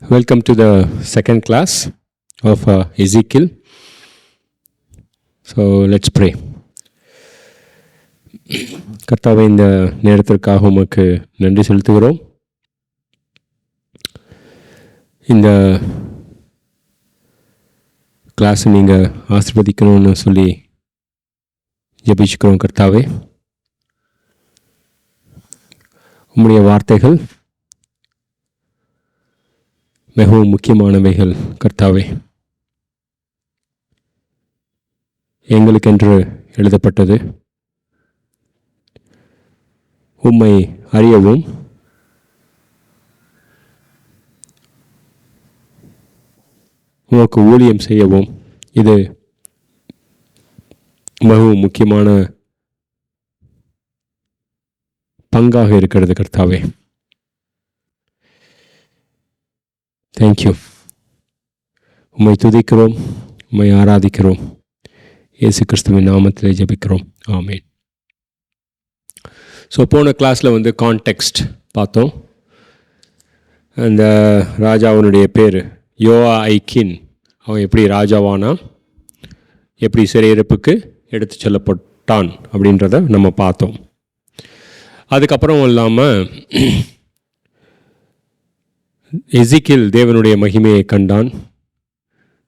Welcome to the second class of Ezekiel. So let's pray. கர்த்தாவே, இந்த நேரத்திற்காக உமக்கு நன்றி செலுத்துகிறோம். இந்த கிளாஸ் நீங்கள் ஆசீர்வதிக்கணும்னு சொல்லி ஜெபிச்சுக்கிறோம். கர்த்தாவே, உம்முடைய வார்த்தைகள் மிகவும் முக்கியமானவைகள். கர்த்தாவே, எங்களுக்கென்று எழுதப்பட்டது. உம்மை அறியவும் உமக்கு ஊழியம் செய்யவும் இது மிகவும் முக்கியமான பங்காக இருக்கிறது. கர்த்தாவே, தேங்க்யூ. உம்மை துதிக்கிறோம், உம்மை ஆராதிக்கிறோம். இயேசு கிறிஸ்துவின் நாமத்திலே ஜெபிக்கிறோம். ஆமென். ஸோ போன கிளாஸில் கான்டெக்ஸ்ட் பார்த்தோம். அந்த ராஜாவினுடைய பேர் யோயாக்கீன். அவன் எப்படி ராஜாவானா, எப்படி சிறையிருப்புக்கு எடுத்து செல்லப்பட்டான் அப்படின்றத நம்ம பார்த்தோம். அதுக்கப்புறம் இல்லாமல் எசேக்கியேல் தேவனுடைய மகிமையை கண்டான்.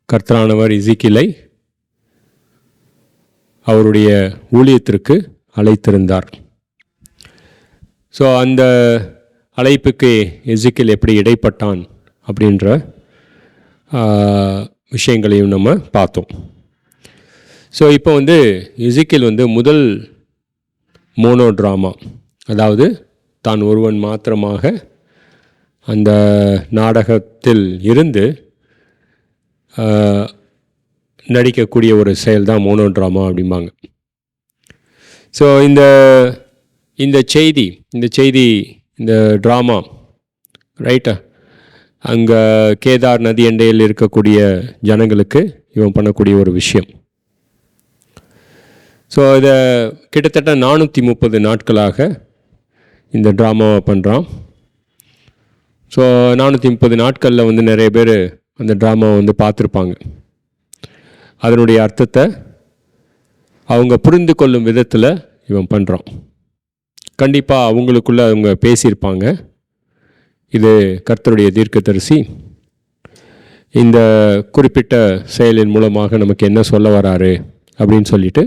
கர்த்தரானவர் எசேக்கியேலை அவருடைய ஊழியத்திற்கு அழைத்திருந்தார். ஸோ அந்த அழைப்புக்கு எசேக்கியேல் எப்படி இடைப்பட்டான் அப்படின்ற விஷயங்களையும் நம்ம பார்த்தோம். ஸோ இப்போ எசேக்கியேல் முதல் மோனோ ட்ராமா, அதாவது தான் ஒருவன் மாத்திரமாக அந்த நாடகத்தில் இருந்து நடிக்கக்கூடிய ஒரு செயல் தான் மோனோ ட்ராமா அப்படிம்பாங்க. ஸோ இந்த செய்தி இந்த ட்ராமா ரைட்டா, அங்கே கேதார் நதி எண்டையில் இருக்கக்கூடிய ஜனங்களுக்கு இவன் பண்ணக்கூடிய ஒரு விஷயம். ஸோ இதை கிட்டத்தட்ட 430 நாட்களாக இந்த ட்ராமாவை பண்ணுறான். ஸோ 430 நாட்களில் நிறைய பேர் அந்த ட்ராமாவை பார்த்துருப்பாங்க. அதனுடைய அர்த்தத்தை அவங்க புரிந்து கொள்ளும் விதத்தில் இவன் பண்ணுறான். கண்டிப்பாக அவங்களுக்குள்ளே அவங்க பேசியிருப்பாங்க, இது கர்த்தருடைய தீர்க்கதரிசி இந்த குறிப்பிட்ட செயலின் மூலமாக நமக்கு என்ன சொல்ல வராரு அப்படின்னு சொல்லிட்டு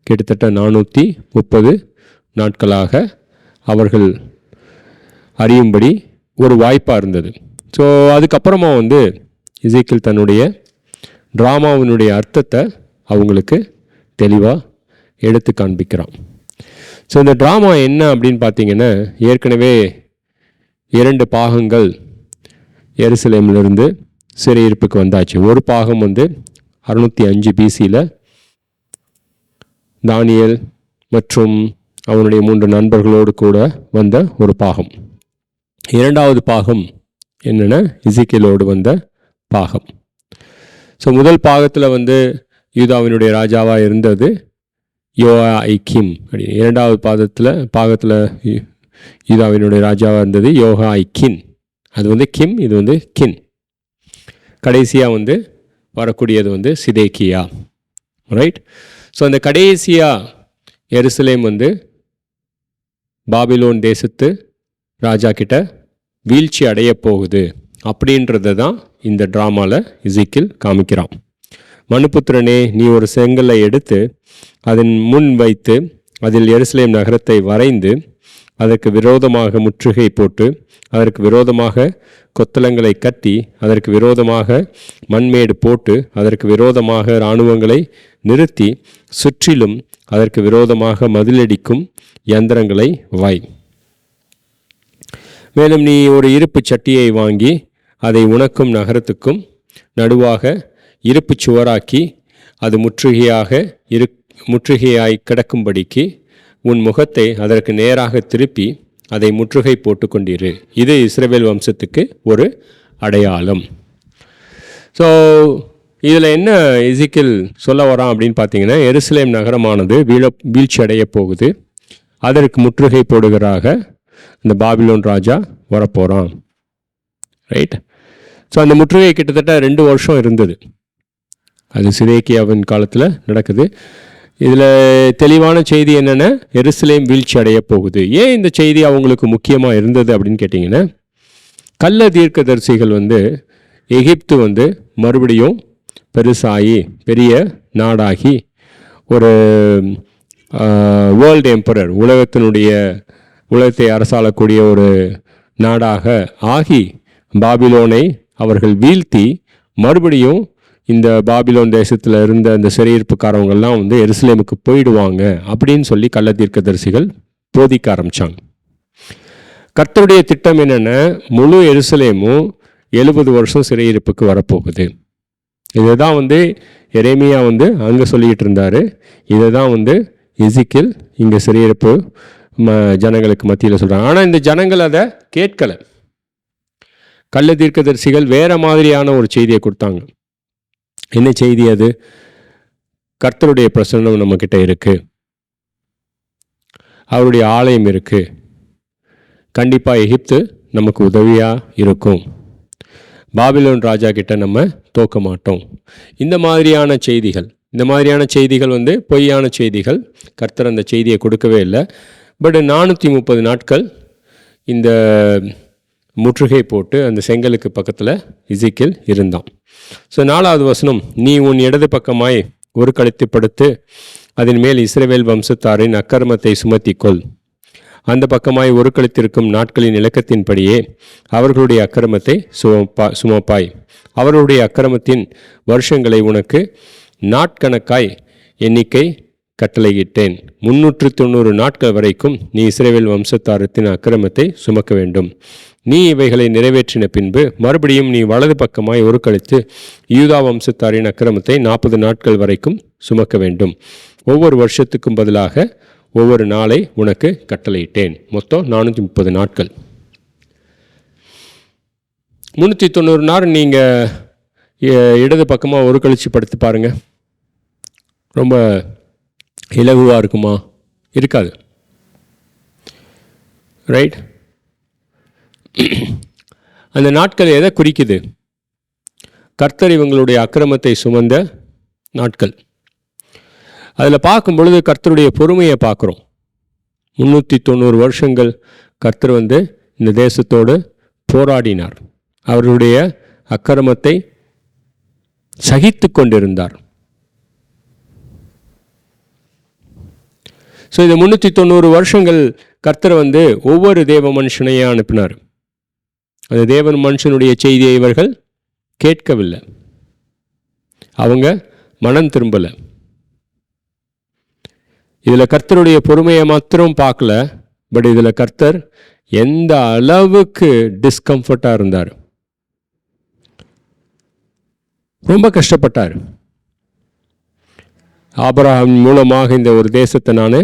கிட்டத்தட்ட 430 நாட்களாக அவர்கள் அறியும்படி ஒரு வாய்ப்பாக இருந்தது. ஸோ அதுக்கப்புறமா எசேக்கியேல் தன்னுடைய ட்ராமாவினுடைய அர்த்தத்தை அவங்களுக்கு தெளிவாக எடுத்து காண்பிக்கிறான். ஸோ இந்த ட்ராமா என்ன அப்படின்னு பார்த்தீங்கன்னா, ஏற்கனவே 2 பாகங்கள் எருசலேமிலிருந்து சிறையிருப்புக்கு வந்தாச்சு. ஒரு பாகம் 605 BCயில் தானியேல் மற்றும் அவனுடைய 3 நண்பர்களோடு கூட வந்த ஒரு பாகம். 2வது பாகம் என்னென்னா எசேக்கியேலோடு வந்த பாகம். ஸோ முதல் பாகத்தில் யூதாவினுடைய ராஜாவாக இருந்தது யோயாக்கீம் அப்படின்னு. 2வது பாகத்தில் யூதாவினுடைய ராஜாவாக இருந்தது யோயாக்கீன். அது கிம், இது கின். கடைசியாக வரக்கூடியது சிதேக்கியா, ரைட். ஸோ அந்த கடைசியாக எருசலேம் பாபிலோன் தேசத்து ராஜா கிட்ட வீழ்ச்சி அடைய போகுது அப்படின்றத தான் இந்த ட்ராமாவில் எசேக்கியேல் காமிக்கிறான். மனுபுத்திரனே, நீ ஒரு செங்கல்லை எடுத்து அதன் முன் வைத்து அதில் எருசலேம் நகரத்தை வரைந்து அதற்கு விரோதமாக முற்றுகை போட்டு அதற்கு விரோதமாக கொத்தளங்களை கட்டி அதற்கு விரோதமாக மண்மேடு போட்டு அதற்கு விரோதமாக இராணுவங்களை நிறுத்தி சுற்றிலும் அதற்கு விரோதமாக மதிலடிக்கும் யந்திரங்களை வை. மேலும் நீ ஒரு இருப்பு சட்டியை வாங்கி அதை உனக்கும் நகரத்துக்கும் நடுவாக இருப்பு சுவராக்கி அது முற்றுகையாய் கிடக்கும்படிக்கு உன் முகத்தை அதற்கு நேராக திருப்பி அதை முற்றுகை போட்டு கொண்டிரு. இது இஸ்ரவேல் வம்சத்துக்கு ஒரு அடையாளம். ஸோ இதில் என்ன எசேக்கியேல் சொல்ல வரான் அப்படின்னு பார்த்தீங்கன்னா, எருசலேம் நகரமானது வீழ்ச்சி அடைய போகுது. அதற்கு முற்றுகை போடுகிறாக இந்த பாபிலோன் ராஜா வரப்போகிறான், ரைட். ஸோ அந்த முற்றுகை கிட்டத்தட்ட 2 வருஷம் இருந்தது. அது சிதேக்கியாவின் காலத்தில் நடக்குது. இதில் தெளிவான செய்தி என்னென்னா, எருசலேம் வீழ்ச்சி அடைய போகுது. ஏன் இந்த செய்தி அவங்களுக்கு முக்கியமாக இருந்தது அப்படின்னு கேட்டிங்கன்னா, கள்ள தீர்க்கதரிசிகள் எகிப்து மறுபடியும் பெருசாகி பெரிய நாடாகி ஒரு வேர்ல்டு எம்பரர், உலகத்தை அரசாளக்கூடிய ஒரு நாடாக ஆகி பாபிலோனை அவர்கள் வீழ்த்தி மறுபடியும் இந்த பாபிலோன் தேசத்தில் இருந்த அந்த சிறையிருப்புக்காரவங்கள்லாம் எருசலேமுக்கு போயிடுவாங்க அப்படின்னு சொல்லி கள்ள தீர்க்கதரிசிகள் போதிக்க ஆரம்பித்தாங்க. கர்த்தருடைய திட்டம் என்னென்னா, முழு எருசலேமும் 70 வருஷம் சிறையிருப்புக்கு வரப்போகுது. இதை தான் எரேமியா அங்கே சொல்லிக்கிட்டு இருந்தார். இதை தான் எசேக்கியேல் இங்கே சிறையிருப்பு ஜனங்களுக்கு மத்தியில் சொல்கிறாங்க. ஆனால் இந்த ஜனங்கள் அதை கேட்கலை. கள்ள தீர்க்கதரிசிகள் வேறு மாதிரியான ஒரு செய்தியை கொடுத்தாங்க. என்ன செய்தி அது? கர்த்தருடைய பிரசன்னம் நம்மக்கிட்ட இருக்குது, அவருடைய ஆலயம் இருக்குது, கண்டிப்பாக எகிப்து நமக்கு உதவியாக இருக்கும், பாபிலோன் ராஜா கிட்ட நம்ம தோக்க மாட்டோம். இந்த மாதிரியான செய்திகள் பொய்யான செய்திகள். கர்த்தர் அந்த செய்தியை கொடுக்கவே இல்லை. பட் 430 நாட்கள் இந்த முற்றுகை போட்டு அந்த செங்கலுக்கு பக்கத்தில் எசேக்கியேல் இருந்தான். ஸோ 4வது வசனம், நீ உன் இடது பக்கமாய் ஒரு கழுத்து படுத்து அதன் மேல் இஸ்ரவேல் வம்சத்தாரின் அக்கிரமத்தை சுமத்திக்கொள். அந்த பக்கமாய் ஒரு கழுத்திருக்கும் நாட்களின் இலக்கத்தின்படியே அவர்களுடைய அக்கிரமத்தை சுமப்பாய். அவர்களுடைய அக்கிரமத்தின் வருஷங்களை உனக்கு நாட்கணக்காய் எண்ணிக்கை கட்டளையிட்டேன். 390 நாட்கள் வரைக்கும் நீ இஸ்ரவேல் வம்சத்தாரத்தின் அக்கிரமத்தை சுமக்க வேண்டும். நீ இவைகளை நிறைவேற்றின பின்பு மறுபடியும் நீ வலது பக்கமாய் ஒரு கழித்து யூதா வம்சத்தாரின் அக்கிரமத்தை 40 நாட்கள் வரைக்கும் சுமக்க வேண்டும். ஒவ்வொரு வருஷத்துக்கும் பதிலாக ஒவ்வொரு நாளை உனக்கு கட்டளையிட்டேன். மொத்தம் 430 நாட்கள். 390 நாள் நீங்கள் இடது பக்கமாக ஒரு கழிச்சு படுத்து பாருங்கள். ரொம்ப இலகுவாக இருக்குமா? இருக்காது. ரைட்? அந்த நாட்கள் எதை குறிக்குது? கர்த்தர் இவங்களுடைய அக்கிரமத்தை சுமந்த நாட்கள். அதில் பார்க்கும் பொழுது கர்த்தருடைய பொறுமையை பார்க்குறோம். 390 வருஷங்கள் கர்த்தர் இந்த தேசத்தோடு போராடினார். அவருடைய அக்கிரமத்தை சகித்து கொண்டிருந்தார். ஸோ இந்த 390 வருஷங்கள் கர்த்தர் ஒவ்வொரு தேவ மனுஷனையாக அனுப்பினார். அந்த தேவன் மனுஷனுடைய செய்தியை இவர்கள் கேட்கவில்லை, அவங்க மனம் திரும்பலை. இதில் கர்த்தருடைய பொறுமையை மாத்திரம் பார்க்கல, பட் இதில் கர்த்தர் எந்த அளவுக்கு டிஸ்கம்ஃபர்ட்டாக இருந்தார், ரொம்ப கஷ்டப்பட்டார். ஆபிரகாம் மூலமாக இந்த ஒரு தேசத்தை நான்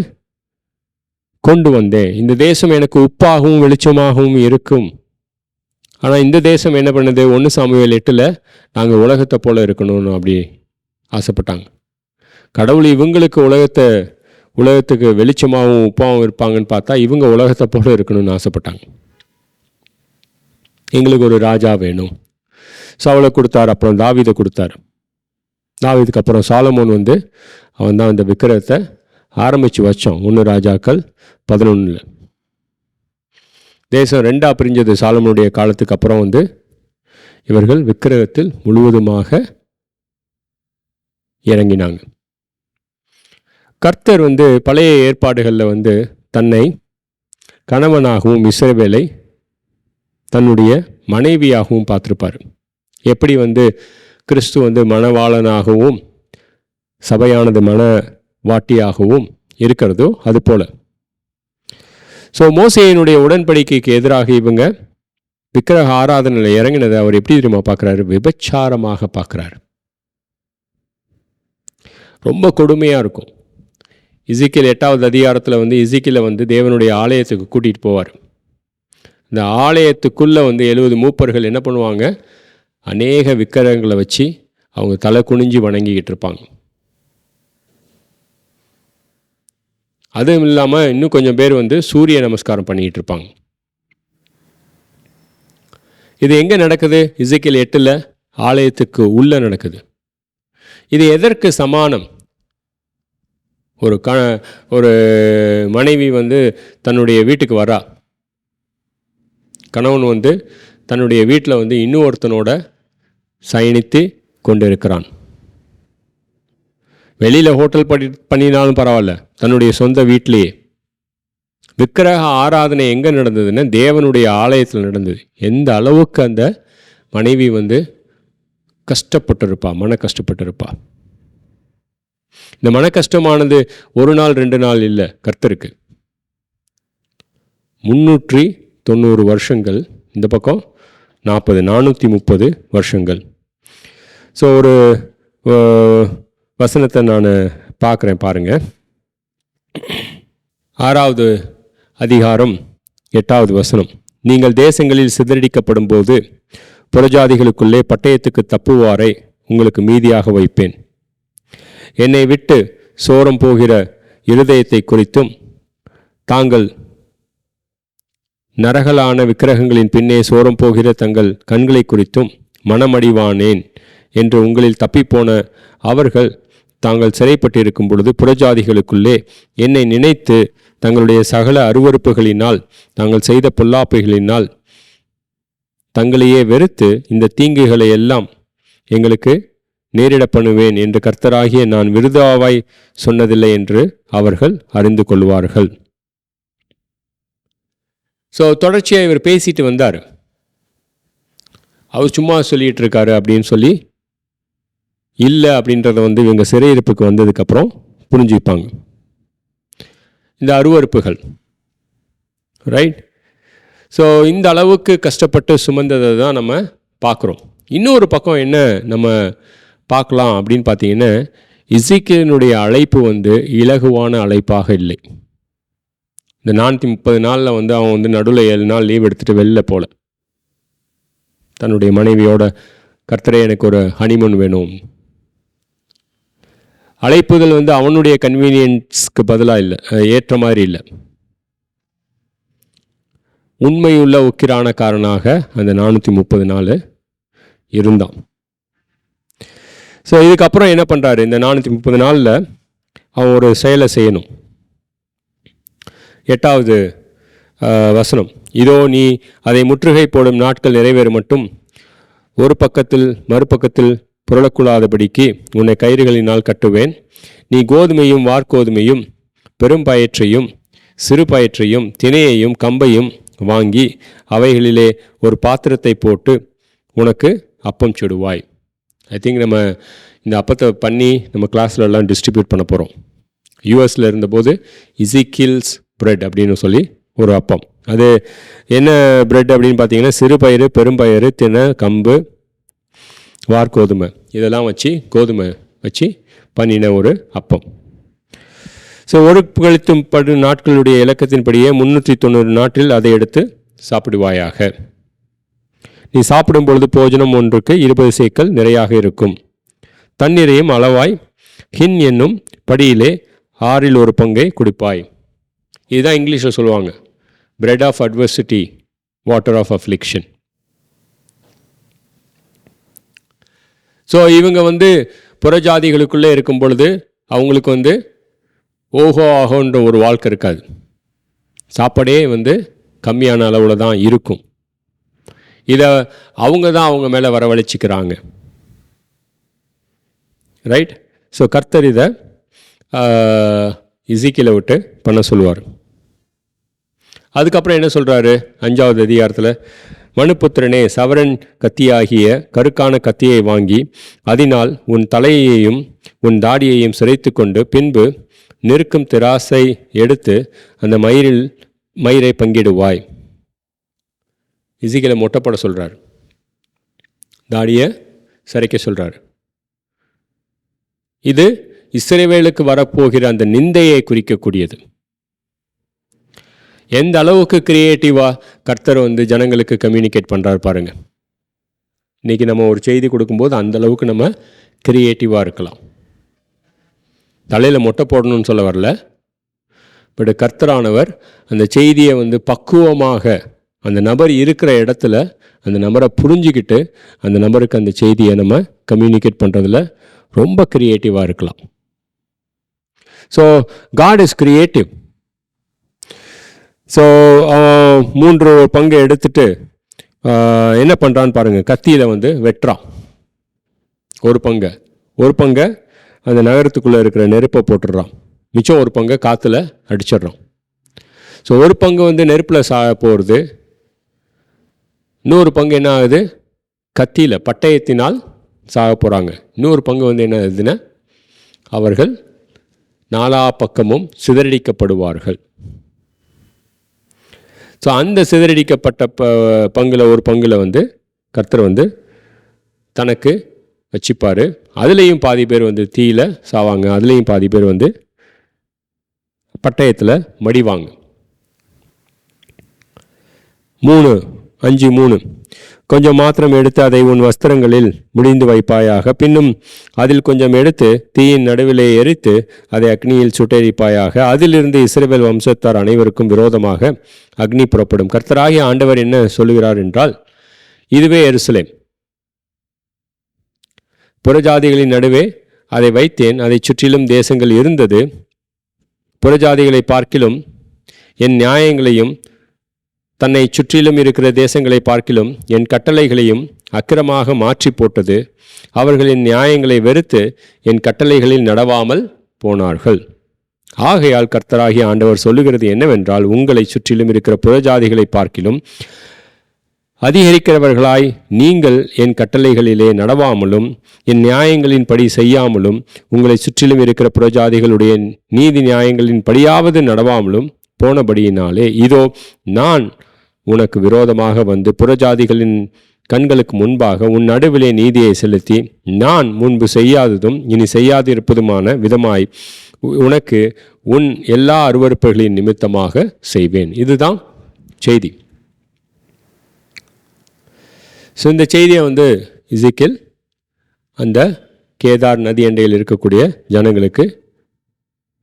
கொண்டு வந்தேன், இந்த தேசம் எனக்கு உப்பாகவும் வெளிச்சமாகவும் இருக்கும். ஆனால் இந்த தேசம் என்ன பண்ணுது? 1 சாமுவேல் 8 நாங்கள் உலகத்தை போல இருக்கணும்னு அப்படி ஆசைப்பட்டாங்க. கடவுள் இவங்களுக்கு உலகத்துக்கு வெளிச்சமாகவும் உப்பாகவும் இருப்பாங்கன்னு பார்த்தா இவங்க உலகத்தை போல இருக்கணும்னு ஆசைப்பட்டாங்க. எங்களுக்கு ஒரு ராஜா வேணும். சவுலை கொடுத்தார், அப்புறம் தாவீதை கொடுத்தார். தாவீதுக்கு அப்புறம் சாலமோன் அவன் தான் அந்த விக்கிரகத்தை ஆரம்பித்து வச்சான். 1 ராஜாக்கள் 11. தேசம் 2 பிரிஞ்சது சாலமோனுடைய காலத்துக்கு அப்புறம் இவர்கள் விக்கிரகத்தில் முழுவதுமாக இறங்கினாங்க. கர்த்தர் பழைய ஏற்பாடுகளில் தன்னை கணவனாகவும் இஸ்ரவேலை தன்னுடைய மனைவியாகவும் பார்த்துருப்பார். எப்படி கிறிஸ்து மணவாளனாகவும் சபையானது மணவாட்டியாகவும் இருக்கிறதோ அது போல. ஸோ மோசேயினுடைய உடன்படிக்கைக்கு எதிராக இவங்க விக்கிரக ஆராதனையில் இறங்கினதை அவர் எப்படி தெரியுமா பார்க்குறாரு? விபச்சாரமாக பார்க்குறாரு. ரொம்ப கொடுமையாக இருக்கும். எசேக்கியேல் 8வது அதிகாரத்தில் எசேக்கியேலை தேவனுடைய ஆலயத்துக்கு கூட்டிகிட்டு போவார். இந்த ஆலயத்துக்குள்ளே 70 மூப்பர்கள் என்ன பண்ணுவாங்க? அநேக விக்கிரகங்களை வச்சு அவங்க தலை குனிஞ்சு வணங்கிக்கிட்டு இருப்பாங்க. அதுவும் இல்லாமல் இன்னும் கொஞ்சம் பேர் சூரிய நமஸ்காரம் பண்ணிக்கிட்டு இருப்பாங்க. இது எங்கே நடக்குது? எசேக்கியேல் 8 ஆலயத்துக்கு உள்ளே நடக்குது. இது எதற்கு சமானம்? ஒரு மனைவி வந்து தன்னுடைய வீட்டுக்கு வரா, கணவன் வந்து தன்னுடைய வீட்டில் வந்து இன்னொருத்தனோட சயனித்து கொண்டு இருக்கிறான். வெளியில் ஹோட்டல் பண்ணினாலும் பரவாயில்ல, தன்னுடைய சொந்த வீட்டிலேயே. விக்கிரக ஆராதனை எங்கே நடந்ததுன்னா தேவனுடைய ஆலயத்தில் நடந்தது. எந்த அளவுக்கு அந்த மனைவி வந்து கஷ்டப்பட்டிருப்பா, மன கஷ்டப்பட்டிருப்பா. இந்த மன கஷ்டமானது ஒரு நாள் 2 நாள் இல்லை, கர்த்தருக்கு 390 வருஷங்கள், இந்த பக்கம் 430 வருஷங்கள். ஸோ ஒரு வசனத்தை நான் பார்க்குறேன் பாருங்கள். 6வது அதிகாரம் 8வது வசனம். நீங்கள் தேசங்களில் சிதறடிக்கப்படும் போது புறஜாதிகளுக்குள்ளே பட்டயத்துக்கு தப்புவாரை உங்களுக்கு மீதியாக வைப்பேன். என்னை விட்டு சோரம் போகிற இருதயத்தை குறித்தும் தாங்கள் நரகலான விக்கிரகங்களின் பின்னே சோரம் போகிற தங்கள் கண்களை குறித்தும் மனமடிவானேன் என்று உங்களில் தப்பிப்போன அவர்கள் தாங்கள் சிறைப்பட்டிருக்கும் பொழுது புறஜாதிகளுக்குள்ளே என்னை நினைத்து தங்களுடைய சகல அருவருப்புகளினால் தாங்கள் செய்த பொல்லாப்பைகளினால் தங்களையே வெறுத்து இந்த தீங்குகளை எல்லாம் எங்களுக்கு நேரிட பண்ணுவேன் என்று கர்த்தராகிய நான் விருதாவாய் சொன்னதில்லை என்று அவர்கள் அறிந்து கொள்வார்கள். ஸோ தொடர்ச்சியாக இவர் பேசிட்டு வந்தார். அவர் சும்மா சொல்லிகிட்டு இருக்காரு அப்படின்னு சொல்லி இல்லை அப்படின்றத வந்து இவங்க சிறையிருப்புக்கு வந்ததுக்கப்புறம் புரிஞ்சுப்பாங்க. இந்த அருவருப்புகள், ரைட்? ஸோ இந்த அளவுக்கு கஷ்டப்பட்டு சுமந்ததை தான் நம்ம பார்க்குறோம். இன்னொரு பக்கம் என்ன நம்ம பார்க்கலாம் அப்படின்னு பார்த்தீங்கன்னா, எசேக்கியேலினுடைய அழைப்பு வந்து இலகுவான அழைப்பாக இல்லை. இந்த 430 நாளில் வந்து அவன் வந்து நடுவில் 7 நாள் லீவ் எடுத்துகிட்டு வெளில போல, தன்னுடைய மனைவியோட கர்த்தரே எனக்கு ஒரு ஹனிமூன் வேணும். அழைப்புகள் வந்து அவனுடைய கன்வீனியன்ஸ்க்கு பதிலாக இல்லை, ஏற்ற மாதிரி இல்லை. உண்மையுள்ள உக்கிரானக்காரனாக அந்த 430 நாள் இருந்தான். ஸோ இதுக்கப்புறம் என்ன பண்ணுறாரு? இந்த 430 நாளில் அவன் ஒரு செயலை செய்யணும். 8வது வசனம். இதோ நீ அதை முற்றுகை போடும் நாட்கள் நிறைவேறும் மட்டும் ஒரு பக்கத்தில் மறுபக்கத்தில் புரளக்கூடாதபடிக்கு உன்னை கயிறுகளினால் கட்டுவேன். நீ கோதுமையும் வார்கோதுமையும் பெரும் பயற்றையும் சிறு பயற்றையும் தினையையும் கம்பையும் வாங்கி அவைகளிலே ஒரு பாத்திரத்தை போட்டு உனக்கு அப்பம் சுடுவாய். ஐ திங்க் நம்ம இந்த அப்பத்தை பண்ணி நம்ம கிளாஸ்லலாம் டிஸ்ட்ரிபியூட் பண்ண போகிறோம். யூஎஸில் இருந்தபோது எசேக்கியேல்ஸ் பிரெட் அப்படின்னு சொல்லி ஒரு அப்பம். அது என்ன பிரெட் அப்படின்னு பார்த்தீங்கன்னா, சிறு பயிறு பெரும்பயிறு தினை கம்பு வார்கோதுமை இதெல்லாம் வச்சு கோதுமை வச்சு பண்ணின ஒரு அப்பம். ஸோ ஒரு கழித்தும் படும் நாட்களுடைய இலக்கத்தின்படியே 390 நாட்டில் அதை எடுத்து சாப்பிடுவாயாக. நீ சாப்பிடும் பொழுது போஜனம் ஒன்றுக்கு 20 சேக்கல் நிறையாக இருக்கும். தண்ணீரையும் அளவாய் ஹின் என்னும் படியிலே 6 1 பங்கை குடிப்பாய். இதுதான் இங்கிலீஷில் சொல்லுவாங்க, bread of adversity, water of affliction. So இவங்க வந்து புறஜாதிகளுக்குள்ளே இருக்கும் பொழுது அவங்களுக்கு வந்து ஓஹோ ஆகோன்ற ஒரு வாழ்க்கை இருக்காது. சாப்பாடே வந்து கம்மியான அளவில் தான் இருக்கும். இதை அவங்க தான் அவங்க மேலே வரவழைச்சிக்கிறாங்க, ரைட்? ஸோ கர்த்தர் இதை எசேக்கியேலை விட்டு பண்ண சொல்லுவார். அதுக்கப்புறம் என்ன சொல்கிறாரு 5வது அதிகாரத்தில்? மனுபுத்திரனே, சவரன் கத்தியாகிய கருக்கான கத்தியை வாங்கி அதனால் உன் தலையையும் உன் தாடியையும் சிரைத்து கொண்டு பின்பு நெருக்கும் திராசை எடுத்து அந்த மயிரை பங்கிடுவாய். எசேக்கியேலை மொட்டைப்பட சொல்கிறார், தாடியை சிரைக்க சொல்கிறார். இது இஸ்ரவேலுக்கு வரப்போகிற அந்த நிந்தையை குறிக்கக்கூடியது. எந்த அளவுக்கு கிரியேட்டிவாக கர்த்தர் வந்து ஜனங்களுக்கு கம்யூனிகேட் பண்ணுறாரு பாருங்கள். இன்றைக்கி நம்ம ஒரு செய்தி கொடுக்கும்போது அந்த அளவுக்கு நம்ம கிரியேட்டிவாக இருக்கலாம். தலையில் மொட்டை போடணும்னு சொல்ல வரல, பட் கர்த்தரானவர் அந்த செய்தியை வந்து பக்குவமாக அந்த நபர் இருக்கிற இடத்துல அந்த நபரை புரிஞ்சுக்கிட்டு அந்த நபருக்கு அந்த செய்தியை நம்ம கம்யூனிகேட் பண்ணுறதுல ரொம்ப க்ரியேட்டிவாக இருக்கலாம். So God is creative. So 3 பங்கு எடுத்துட்டு என்ன பண்ணுறான்னு பாருங்கள். கத்தியில் வெட்டுறான் ஒரு பங்கை அந்த நகரத்துக்குள்ளே இருக்கிற நெருப்பை போட்டுடுறான். மிச்சம் ஒரு பங்கை காற்றுல அடிச்சிடுறான். ஸோ ஒரு பங்கு நெருப்பில் போகிறது, இன்னொரு பங்கு என்ன ஆகுது, கத்தியில் பட்டயத்தினால் சாக போகிறாங்க. இன்னொரு பங்கு என்ன ஆகுதுன்னா அவர்கள் 4 பக்கமும் சிதறடிக்கப்படுவார்கள். ஸோ அந்த சிதறடிக்கப்பட்ட ஒரு பங்கில் கர்த்தர் தனக்கு வச்சுப்பார். அதுலேயும் பாதி பேர் தீயில சாவாங்க, அதுலேயும் பாதி பேர் பட்டயத்தில் மடிவாங்க. 5:3 கொஞ்சம் மாத்திரம் எடுத்து அதை உன் வஸ்திரங்களில் முடிந்து வைப்பாயாக. பின்னும் அதில் கொஞ்சம் எடுத்து தீயின் நடுவிலே எரித்து அதை அக்னியில் சுட்டெரிப்பாயாக. அதிலிருந்து இஸ்ரவேல் வம்சத்தார் அனைவருக்கும் விரோதமாக அக்னி புறப்படும். கர்த்தராகிய ஆண்டவர் என்ன சொல்லுகிறார் என்றால், இதுவே எருசலேம், புறஜாதிகளின் நடுவே அதை வைத்தேன், அதை சுற்றிலும் தேசங்கள் இருந்தது. புறஜாதிகளை பார்க்கிலும் என் நியாயங்களையும் தன்னை சுற்றிலும் இருக்கிற தேசங்களை பார்க்கிலும் என் கட்டளைகளையும் அக்கிரமாக மாற்றி போட்டது. அவர்களின் நியாயங்களை வெறுத்து என் கட்டளைகளில் நடவாமல் போனார்கள். ஆகையால் கர்த்தராகிய ஆண்டவர் சொல்லுகிறது என்னவென்றால், உங்களை சுற்றிலும் இருக்கிற புறஜாதிகளை பார்க்கிலும் அதிகரிக்கிறவர்களாய் நீங்கள் என் கட்டளைகளிலே நடவாமலும் என் நியாயங்களின் படி செய்யாமலும் உங்களை சுற்றிலும் இருக்கிற புறஜாதிகளுடைய நீதி நியாயங்களின் படியாவது நடவாமலும் போனபடியினாலே, இதோ நான் உனக்கு விரோதமாக புறஜாதிகளின் கண்களுக்கு முன்பாக உன் நடுவிலே நீதியை செலுத்தி நான் முன்பு செய்யாததும் இனி செய்யாதிருப்பதுமான விதமாய் உனக்கு உன் எல்லா அருவருப்புகளின் நிமித்தமாக செய்வேன். இதுதான் செய்தி. ஸோ இந்த செய்தியை எசேக்கியேல் அந்த கேதார் நதி அண்டையில் இருக்கக்கூடிய ஜனங்களுக்கு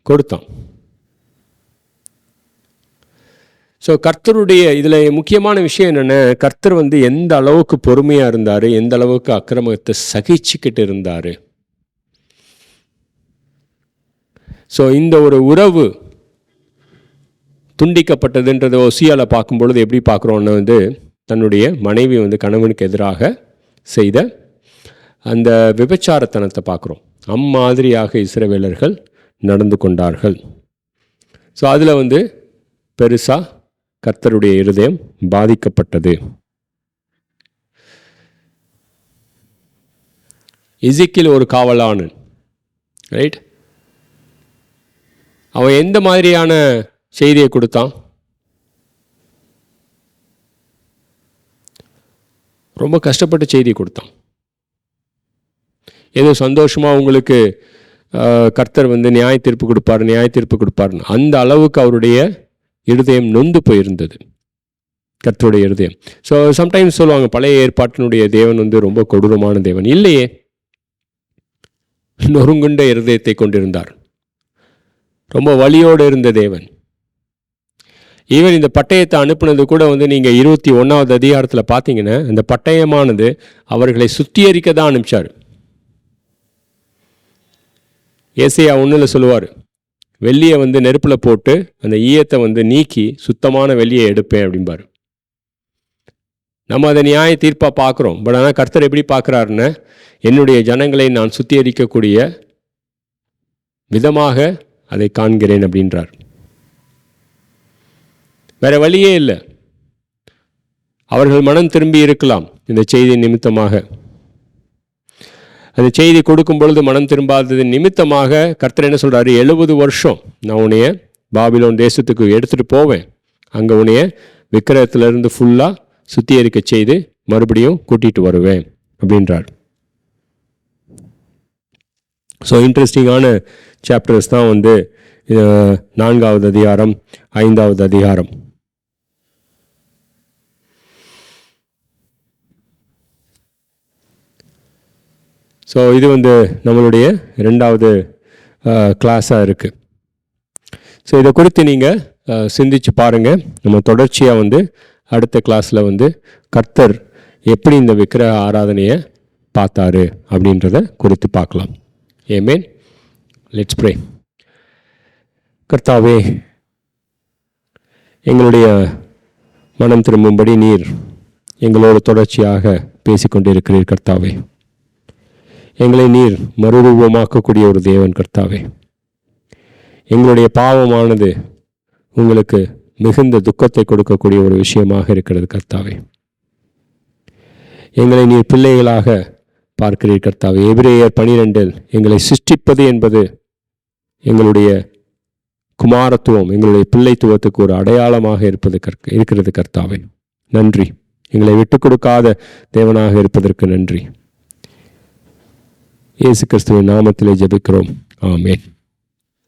கொடுத்தான். ஸோ கர்த்தருடைய இதில் முக்கியமான விஷயம் என்னென்ன, கர்த்தர் எந்த அளவுக்கு பொறுமையாக இருந்தார், எந்த அளவுக்கு அக்கிரமத்தை சகிச்சுக்கிட்டு இருந்தார். ஸோ இந்த ஒரு உறவு துண்டிக்கப்பட்டதுன்றதை ஒசியால பார்க்கும் பொழுது எப்படி பார்க்குறோன்னு தன்னுடைய மனைவி கணவனுக்கு எதிராக செய்த அந்த விபச்சாரத்தனத்தை பார்க்குறோம். அம்மாதிரியாக இஸ்ரவேலர்கள் நடந்து கொண்டார்கள். ஸோ அதில் பெருசாக கர்த்தருடைய இருதயம் பாதிக்கப்பட்டது. எசேக்கியேல் ஒரு காவலாளன், ரைட்? அவன் எந்த மாதிரியான செய்தியை கொடுத்தான்? ரொம்ப கஷ்டப்பட்ட செய்தியை கொடுத்தான். ஏதோ சந்தோஷமாக உங்களுக்கு கர்த்தர் நியாய தீர்ப்பு கொடுப்பாருன்னு அந்த அளவுக்கு அவருடைய இருதயம் நொந்து போயிருந்தது, கர்த்தருடைய இருதயம். ஸோ சம்டைம்ஸ் சொல்லுவாங்க, பழைய ஏற்பாட்டினுடைய தேவன் ரொம்ப கொடூரமான தேவன். இல்லையே, நொறுங்குண்ட இருதயத்தை கொண்டிருந்தார், ரொம்ப வலியோடு இருந்த தேவன். ஈவன் இந்த பட்டயத்தை அனுப்புனது கூட நீங்கள் 21வது அதிகாரத்தில் பார்த்தீங்கன்னா, இந்த பட்டயமானது அவர்களை சுத்திகரிக்க தான் அனுப்பிச்சார். ஏசாயா 1 சொல்லுவார், வெள்ளியை நெருப்பில் போட்டு அந்த ஈயத்தை நீக்கி சுத்தமான வெள்ளியை எடுப்பேன் அப்படிம்பார். நம்ம அதை நியாய தீர்ப்பாக பார்க்குறோம். பட் ஆனால் கர்த்தர் எப்படி பார்க்குறாருன்னு, என்னுடைய ஜனங்களை நான் சுத்திகரிக்கக்கூடிய விதமாக அதை காண்கிறேன் அப்படின்றார். வேற வழியே இல்லை. அவர்கள் மனம் திரும்பி இருக்கலாம் இந்த செய்தி நிமித்தமாக. அந்த செய்தி கொடுக்கும் பொழுது மனம் திரும்பாதது நிமித்தமாக கர்த்தர் என்ன சொல்றாரு, 70 வருஷம் நான் உன்னைய பாபிலோன் தேசத்துக்கு எடுத்துட்டு போவேன், அங்கே உன்னைய விக்கிரகத்திலிருந்து ஃபுல்லாக சுத்திகரிக்க செய்து மறுபடியும் கூட்டிட்டு வருவேன் அப்படின்றார். ஸோ இன்ட்ரெஸ்டிங்கான சாப்டர்ஸ் தான் 4வது அதிகாரம் 5வது அதிகாரம். ஸோ இது நம்மளுடைய 2வது கிளாஸாக இருக்குது. ஸோ இதை குறித்து நீங்கள் சிந்திச்சு பாருங்கள். நம்ம தொடர்ச்சியாக அடுத்த கிளாஸில் வந்து கர்த்தர் எப்படி இந்த விக்கிரக ஆராதனையை பார்த்தாரு அப்படின்றத குறித்து பார்க்கலாம். ஆமென். Let's pray. கர்த்தாவே, எங்களுடைய மனம் திரும்பும்படி நீர் எங்களோடு தொடர்ச்சியாக பேசிக்கொண்டிருக்கிறீர் கர்த்தாவே. எங்களை நீர் மறுரூபமாக்கக்கூடிய ஒரு தேவன் கர்த்தாவே. எங்களுடைய பாவமானது உங்களுக்கு மிகுந்த துக்கத்தை கொடுக்கக்கூடிய ஒரு விஷயமாக இருக்கிறது கர்த்தாவே. எங்களை நீர் பிள்ளைகளாக பார்க்கிறீர் கர்த்தாவே. எபிரேயர் 12 எங்களை சிருஷ்டிப்பது என்பது எங்களுடைய குமாரத்துவம், எங்களுடைய பிள்ளைத்துவத்துக்கு ஒரு அடையாளமாக இருக்கிறது கர்த்தாவே. நன்றி. எங்களை விட்டுக் கொடுக்காத தேவனாக இருப்பதற்கு நன்றி. இயேசு கிறிஸ்துவின் நாமத்திலே ஜெபிக்கிறோம். ஆமென்.